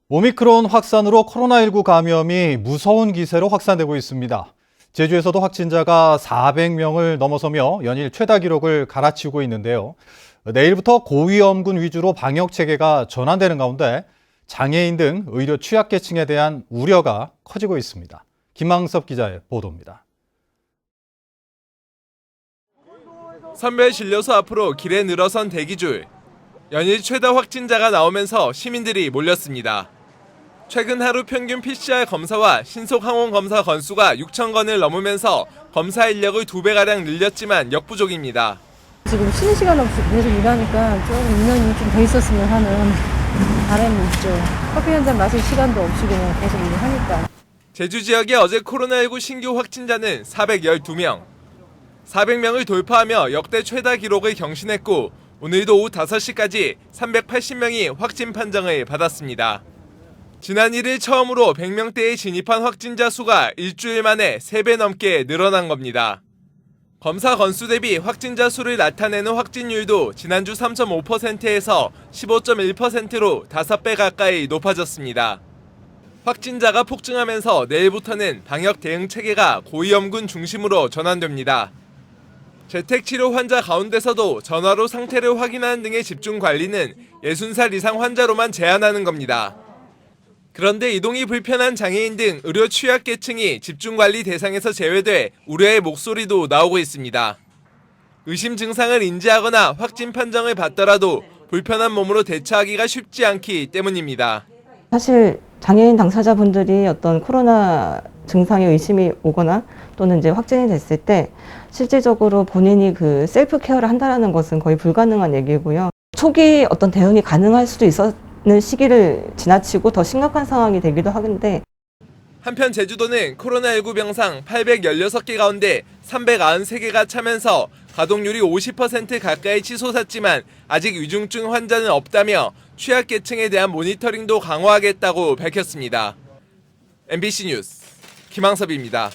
오미크론 확산으로 코로나19 감염이 무서운 기세로 확산되고 있습니다. 제주에서도 확진자가 400명을 넘어서며 연일 최다 기록을 갈아치우고 있는데요. 내일부터 고위험군 위주로 방역 체계가 전환되는 가운데 장애인 등 의료 취약계층에 대한 우려가 커지고 있습니다. 김망섭 기자의 보도입니다. 선별진료소 앞으로 길에 늘어선 대기줄. 연일 최다 확진자가 나오면서 시민들이 몰렸습니다. 최근 하루 평균 PCR 검사와 신속 항원 검사 건수가 6,000건을 넘으면서 검사 인력을 2배가량 늘렸지만 역부족입니다. 지금 쉬는 시간 없이 계속 일하니까 좀 인원이 좀 더 있었으면 하는 바람이 있죠. 커피 한 잔 마실 시간도 없이 그냥 계속 일을 하니까. 제주 지역의 어제 코로나19 신규 확진자는 412명. 400명을 돌파하며 역대 최다 기록을 경신했고 오늘도 오후 5시까지 380명이 확진 판정을 받았습니다. 지난 1일 처음으로 100명대에 진입한 확진자 수가 일주일 만에 3배 넘게 늘어난 겁니다. 검사 건수 대비 확진자 수를 나타내는 확진율도 지난주 3.5%에서 15.1%로 5배 가까이 높아졌습니다. 확진자가 폭증하면서 내일부터는 방역 대응 체계가 고위험군 중심으로 전환됩니다. 재택치료 환자 가운데서도 전화로 상태를 확인하는 등의 집중 관리는 60살 이상 환자로만 제한하는 겁니다. 그런데 이동이 불편한 장애인 등 의료 취약계층이 집중관리 대상에서 제외돼 우려의 목소리도 나오고 있습니다. 의심 증상을 인지하거나 확진 판정을 받더라도 불편한 몸으로 대처하기가 쉽지 않기 때문입니다. 사실 장애인 당사자분들이 어떤 코로나 증상에 의심이 오거나 또는 이제 확진이 됐을 때 실질적으로 본인이 그 셀프 케어를 한다는 것은 거의 불가능한 얘기고요. 초기 어떤 대응이 가능할 수도 있었는 시기를 지나치고 더 심각한 상황이 되기도 하는데 한편 제주도는 코로나19 병상 816개 가운데 393개가 차면서 가동률이 50% 가까이 치솟았지만 아직 위중증 환자는 없다며 취약계층에 대한 모니터링도 강화하겠다고 밝혔습니다. MBC 뉴스 김항섭입니다.